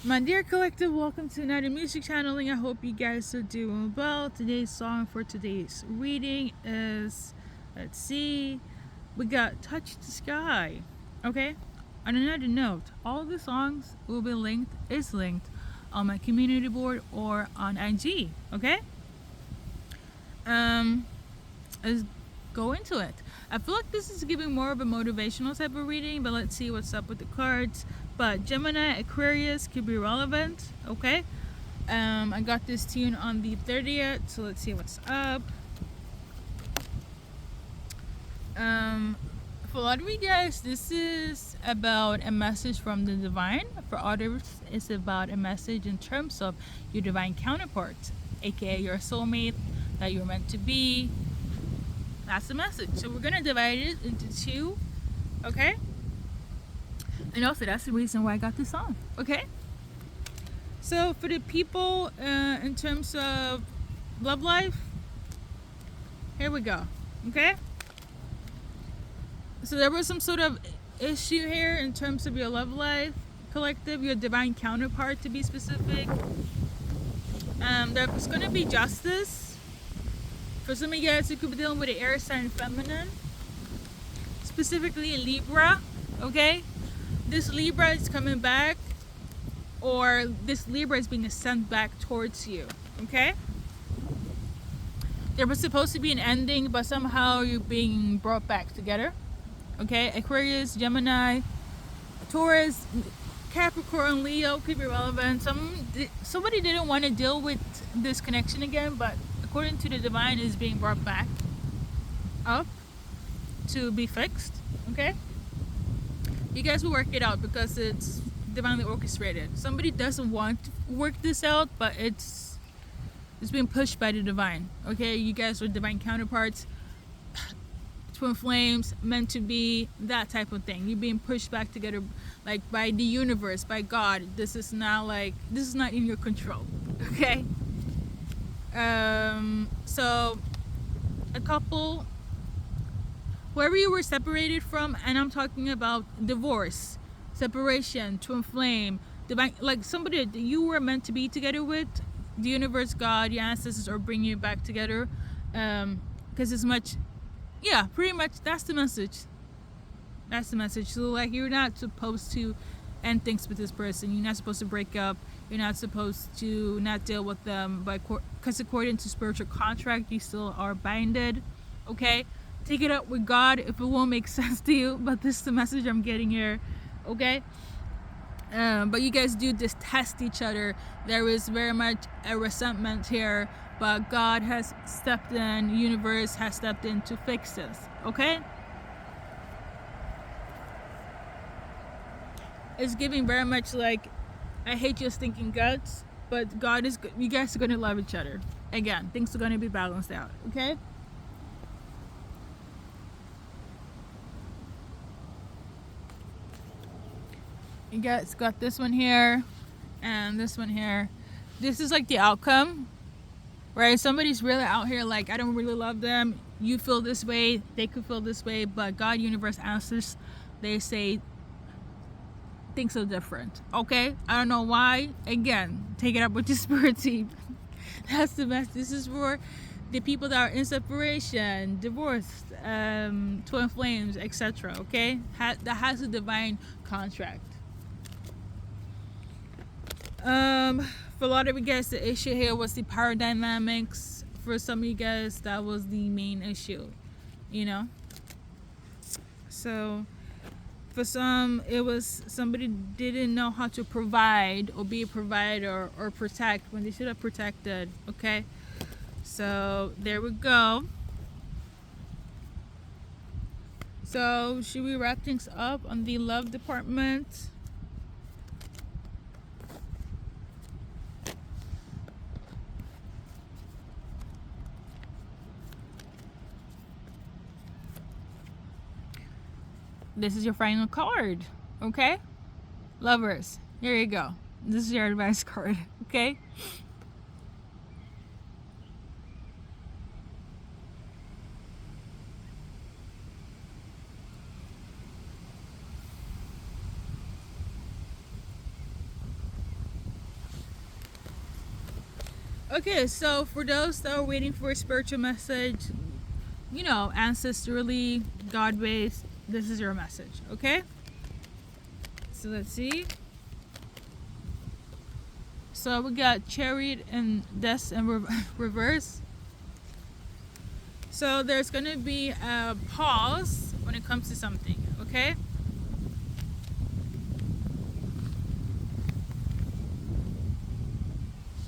My dear collective, welcome to another music channeling. I hope you guys are doing well. Today's song for today's reading is, let's see, we got Touch the Sky. Okay? On another note, all the songs will be linked on my community board or on IG. Okay? Let's go into it. I feel like this is giving more of a motivational type of reading, but let's see what's up with the cards. But Gemini, Aquarius could be relevant, okay? I got this tune on the 30th, so let's see what's up. For a lot of you guys, this is about a message from the divine. For others, it's about a message in terms of your divine counterpart, aka your soulmate that you're meant to be. That's the message. So we're gonna divide it into two, okay? And also that's the reason why I got this song, okay? So for the people in terms of love life, here we go, okay? So there was some sort of issue here in terms of your love life, collective, your divine counterpart to be specific. There's gonna be justice. For some of you guys, you could be dealing with the air sign feminine, specifically Libra, okay? This Libra is coming back, or this Libra is being sent back towards you, okay? There was supposed to be an ending, but somehow you're being brought back together, okay? Aquarius, Gemini, Taurus, Capricorn, Leo could be relevant. Somebody didn't want to deal with this connection again, but according to the divine, is being brought back up to be fixed, okay? You guys will work it out because it's divinely orchestrated. Somebody doesn't want to work this out, but it's being pushed by the divine, okay? You guys are divine counterparts, twin flames, meant to be, that type of thing. You're being pushed back together, like by the universe, by God. This is not in your control, okay? So a couple, whoever you were separated from, and I'm talking about divorce, separation, twin flame, divine, like somebody that you were meant to be together with, the universe, God, your ancestors are bringing you back together, because it's much, yeah, pretty much that's the message. So like, you're not supposed to end things with this person. You're not supposed to break up. You're not supposed to not deal with them, because according to spiritual contract, you still are binded, okay? Take it up with God if it won't make sense to you, but this is the message I'm getting here, okay? But you guys do detest each other. There is very much a resentment here, but God has stepped in, universe has stepped in to fix this, okay? It's giving very much like, I hate your stinking guts, but God is good. You guys are going to love each other. Again, things are going to be balanced out, okay? You guys got this one here and this one here. This is like the outcome, right? Somebody's really out here like, I don't really love them. You feel this way, they could feel this way, but God, universe, answers, they say things are different, okay? I don't know why. Again, take it up with your spirit team. That's the best. This is for the people that are in separation, divorced, twin flames, etc., okay? That has a divine contract. For a lot of you guys, the issue here was the power dynamics. For some of you guys, that was the main issue, you know? So for some, it was somebody didn't know how to provide or be a provider or protect when they should have protected, okay? So there we go. So should we wrap things up on the love department? This is your final card, okay? Lovers, here you go. This is your advice card, okay? Okay, so for those that are waiting for a spiritual message, ancestrally, God based, this is your message, okay? So let's see. So we got Chariot and Death in reverse. So there's going to be a pause when it comes to something, okay?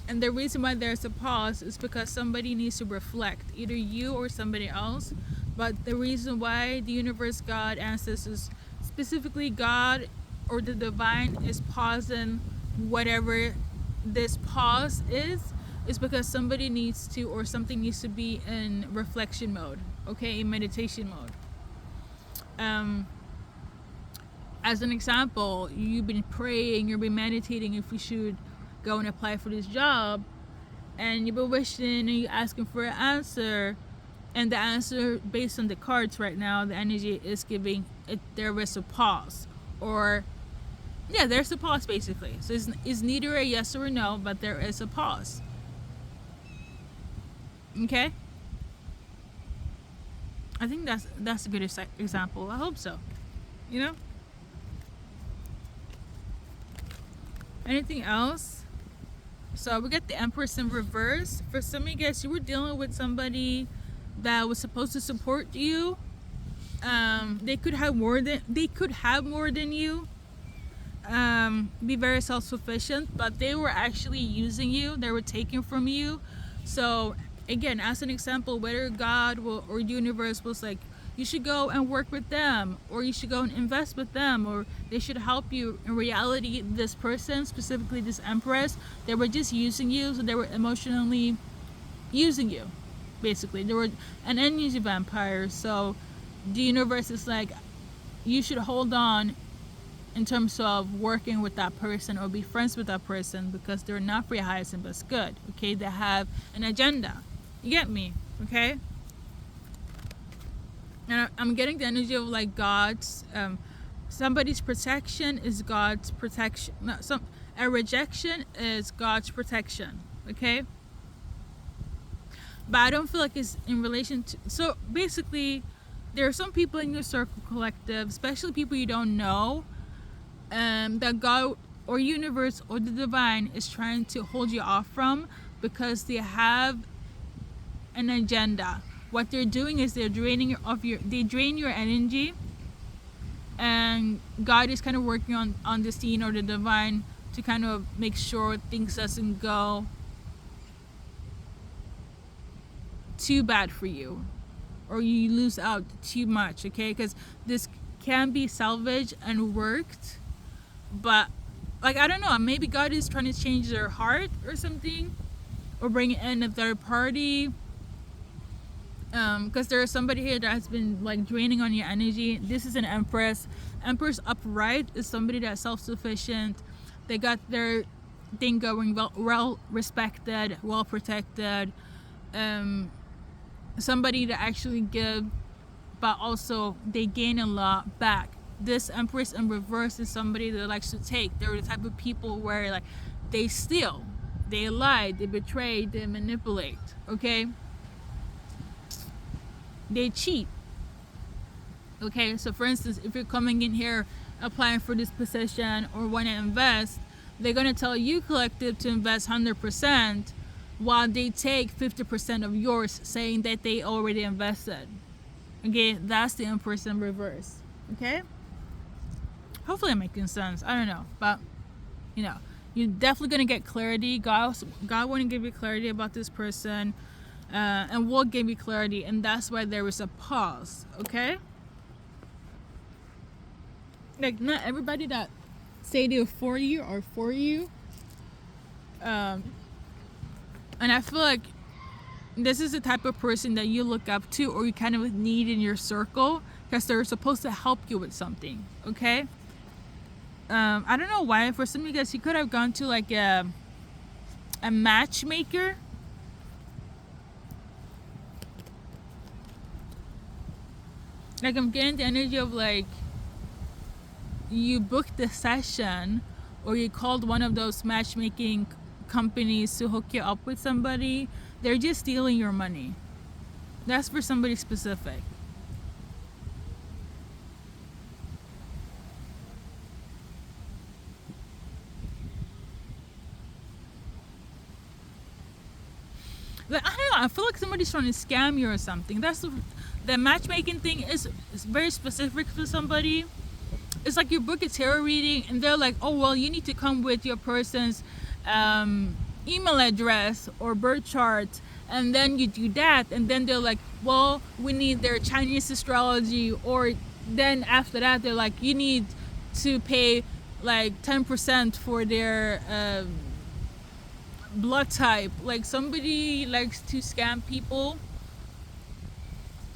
And the reason why there's a pause is because somebody needs to reflect, either you or somebody else. But the reason why the universe, God, ancestors, specifically God or the divine, is pausing whatever this pause is because somebody needs to, or something needs to be in reflection mode, okay, in meditation mode. As an example, you've been praying, you've been meditating if you should go and apply for this job, and you've been wishing and you're asking for an answer, and the answer based on the cards right now, the energy is giving it, there is a pause, or yeah, there's a pause basically. So it's neither a yes or a no, but there is a pause. Okay, I think that's a good example. I hope so. Anything else? So we got the Empress in reverse. For some of you guys, you were dealing with somebody that was supposed to support you. They could have more than you. Be very self-sufficient, but they were actually using you. They were taking from you. So again, as an example, whether God or universe was like, you should go and work with them, or you should go and invest with them, or they should help you. In reality, this person, specifically this Empress, they were just using you. So they were emotionally using you, basically. They were an energy vampire. So the universe is like, you should hold on in terms of working with that person or be friends with that person, because they're not for your highest and best good, okay? They have an agenda. You get me, okay? And I'm getting the energy of like God's, somebody's protection is God's protection. No, a rejection is God's protection, okay? But I don't feel like it's in relation to, so basically, there are some people in your circle collective, especially people you don't know, that God or universe or the divine is trying to hold you off from, because they have an agenda. What they're doing is they drain your energy, and God is kind of working on the scene or the divine to kind of make sure things doesn't go too bad for you, or you lose out too much, okay? Because this can be salvaged and worked, but like, I don't know, maybe God is trying to change their heart or something, or bring in a third party, because there's somebody here that has been like draining on your energy. This is an Empress. Empress upright is somebody that's self-sufficient. They got their thing going, well respected, well protected, somebody that actually give, but also they gain a lot back. This Empress in reverse is somebody that likes to take. They're the type of people where like they steal, they lie, they betray, they manipulate, okay? They cheat, okay? So for instance, if you're coming in here applying for this position or want to invest, they're going to tell you collective to invest 100%, while they take 50% of yours, saying that they already invested. Okay, that's the Empress in reverse. Okay, hopefully I'm making sense. I don't know, but you're definitely gonna get clarity. God want to give you clarity about this person, and will give you clarity, and that's why there is a pause. Okay, like not everybody that say they're for you are for you. And I feel like this is the type of person that you look up to, or you kind of need in your circle, because they're supposed to help you with something, okay? I don't know why. For some of you guys, you could have gone to like a matchmaker. Like, I'm getting the energy of like you booked the session, or you called one of those matchmaking companies to hook you up with somebody, they're just stealing your money. That's for somebody specific. Like, I don't know, I feel like somebody's trying to scam you or something. That's the matchmaking thing is very specific for somebody. It's like you book a tarot reading and they're like, oh well, you need to come with your person's email address or birth chart, and then you do that, and then they're like, well, we need their Chinese astrology, or then after that they're like, you need to pay like 10% for their blood type. Like, somebody likes to scam people.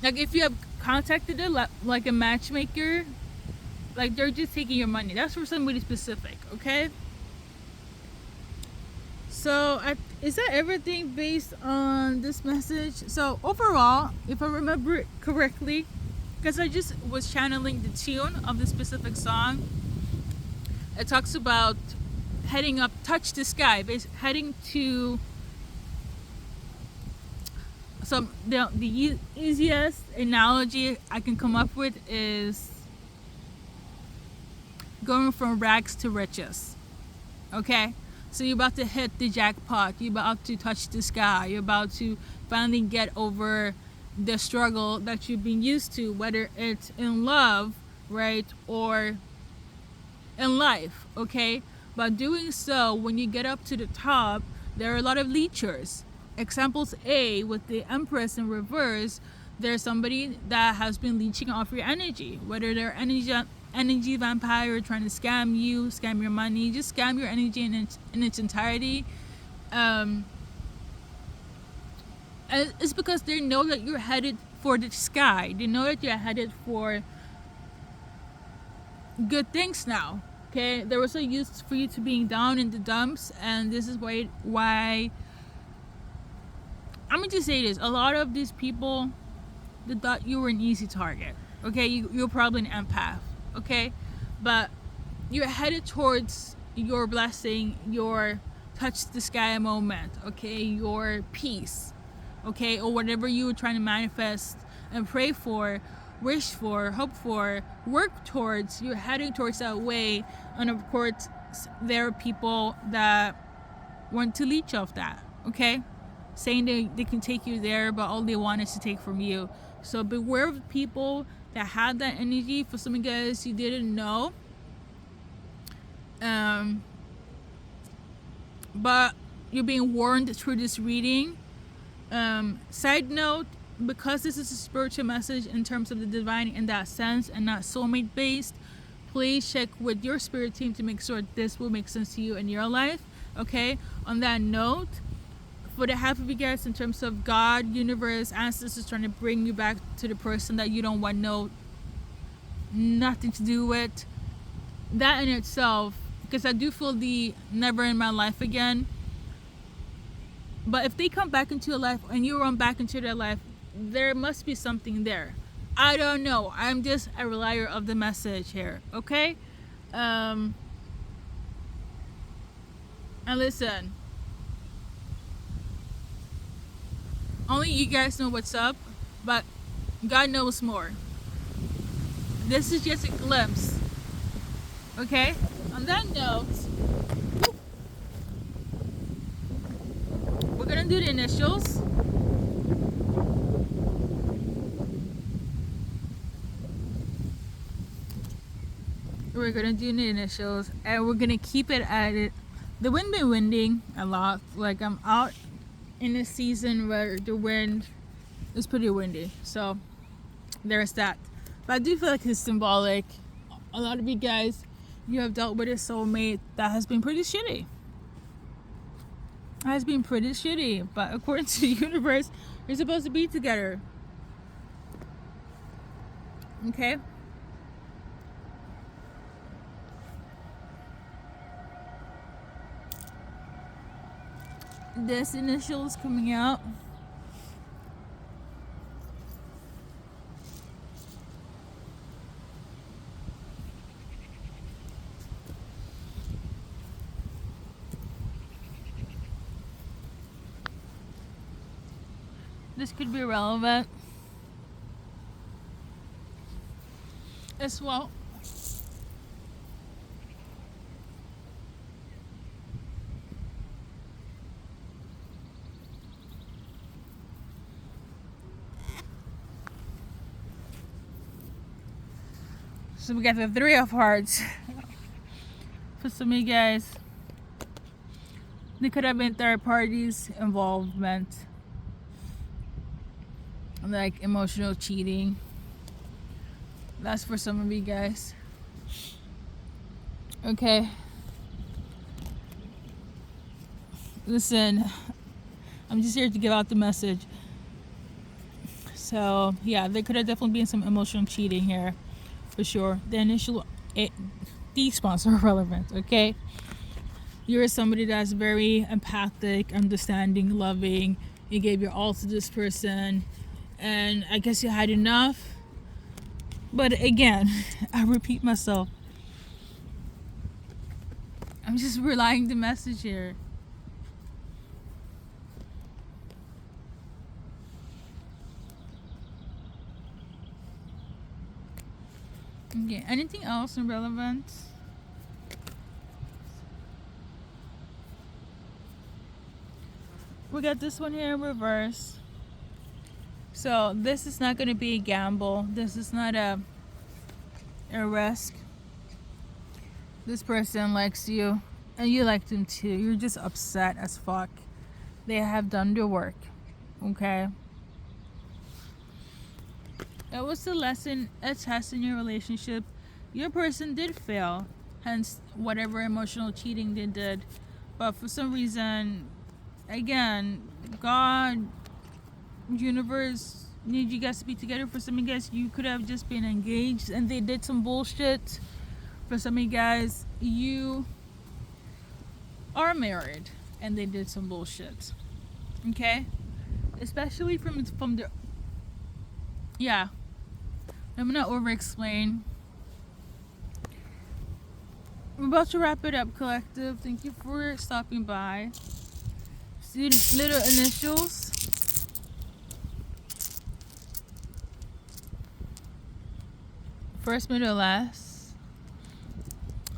Like, if you have contacted like a matchmaker, like, they're just taking your money. That's for somebody specific, okay? So is that everything based on this message? So overall, if I remember it correctly, because I just was channeling the tune of the specific song, it talks about heading up, touch the sky, heading to some. The easiest analogy I can come up with is going from rags to riches. Okay, so you're about to hit the jackpot, you're about to touch the sky, you're about to finally get over the struggle that you've been used to, whether it's in love, right, or in life. Okay, but doing so, when you get up to the top, there are a lot of leechers. Examples A, with the Empress in reverse, there's somebody that has been leeching off your energy, whether they're energy vampire trying to scam you, scam your money, just scam your energy in its entirety. It's because they know that you're headed for the sky. They know that you're headed for good things now. Okay, there was a use for you to being down in the dumps, and this is why I'm gonna just say this: a lot of these people, they thought you were an easy target. Okay, you're probably an empath. Okay, but you're headed towards your blessing, your touch the sky moment. Okay, your peace. Okay, or whatever you were trying to manifest and pray for, wish for, hope for, work towards. You're heading towards that way, and of course, there are people that want to leech off that. Okay, saying they can take you there, but all they want is to take from you. So beware of people that had that energy. For some of you guys, you didn't know. But you're being warned through this reading. Side note, because this is a spiritual message in terms of the divine in that sense and not soulmate based, please check with your spirit team to make sure this will make sense to you in your life. Okay, on that note, for the half of you guys, in terms of God, universe, ancestors trying to bring you back to the person that you don't want nothing to do with, that in itself, because I do feel the never in my life again. But if they come back into your life and you run back into their life, there must be something there. I don't know. I'm just a relayer of the message here. Okay? And listen, only you guys know what's up, but God knows more. This is just a glimpse. Okay? On that note, we're gonna do the initials. We're gonna do the initials, and we're gonna keep it at it. The wind been winding a lot. Like, I'm out in a season where the wind is pretty windy, so there's that. But I do feel like it's symbolic. A lot of you guys, you have dealt with a soulmate that has been pretty shitty. But according to the universe, you're supposed to be together. Okay? This initial is coming out. This could be relevant as well. So we got the Three of Hearts. For some of you guys, there could have been third parties involvement, like emotional cheating. That's for some of you guys. Okay. Listen, I'm just here to give out the message. So yeah, there could have definitely been some emotional cheating here, for sure. These spots are relevant. Okay, you're somebody that's very empathic, understanding, loving. You gave your all to this person, and I guess you had enough. But again, I repeat myself. I'm just relaying the message here. Okay, anything else irrelevant? We got this one here in reverse. So this is not going to be a gamble. This is not a risk. This person likes you and you like them too. You're just upset as fuck. They have done their work. Okay? It was a lesson, a test in your relationship. Your person did fail, hence whatever emotional cheating they did. But for some reason, again, God, universe need you guys to be together. For some of you guys, you could have just been engaged and they did some bullshit. For some of you guys, you are married and they did some bullshit. Okay? Especially from the yeah. I'm gonna over explain. I'm about to wrap it up, collective. Thank you for stopping by. See little initials. First, middle, last.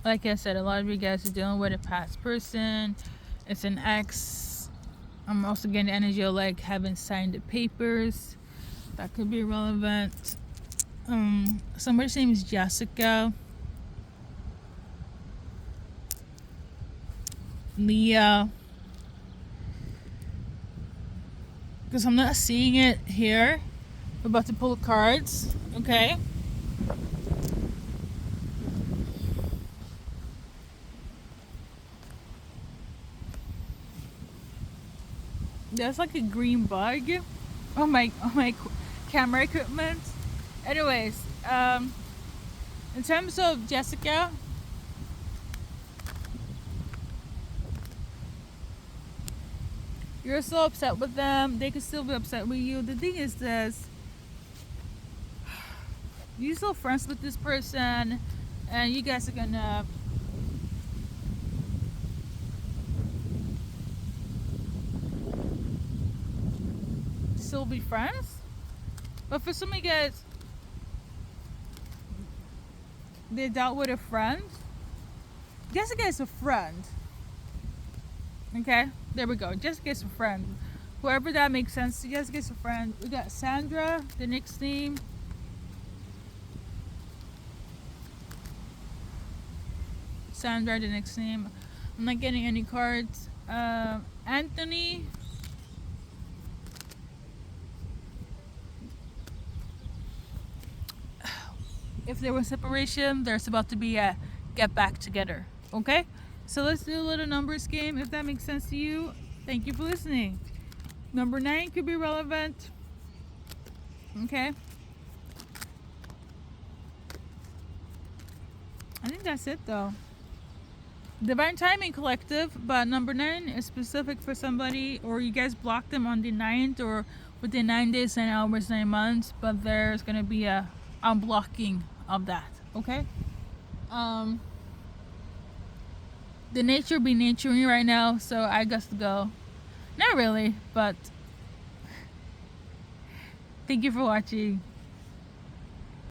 Like I said, a lot of you guys are dealing with a past person. It's an ex. I'm also getting the energy of like having signed the papers. That could be relevant. Somebody's name is Jessica. Leah. Because I'm not seeing it here. We're about to pull cards. Okay. There's like a green bug. Oh my camera equipment. Anyways, in terms of Jessica, you're so upset with them. They could still be upset with you. The thing is this: you're still friends with this person, and you guys are gonna still be friends. But for some of you guys, they dealt with a friend. Jessica is a friend. Okay, there we go. Jessica is a friend. Whoever that makes sense to, Jessica is a friend. We got Sandra, the next name. Sandra, the next name. I'm not getting any cards. Anthony. If there was separation, there's about to be a get back together. Okay? So let's do a little numbers game if that makes sense to you. Thank you for listening. Number 9 could be relevant. Okay? I think that's it though. Divine Timing Collective, but number 9 is specific for somebody, or you guys blocked them on the 9th or within 9 days, 9 hours, 9 months, but there's gonna be a unblocking of that. Okay? The nature be naturing right now, so I guess to go. Not really, but Thank you for watching.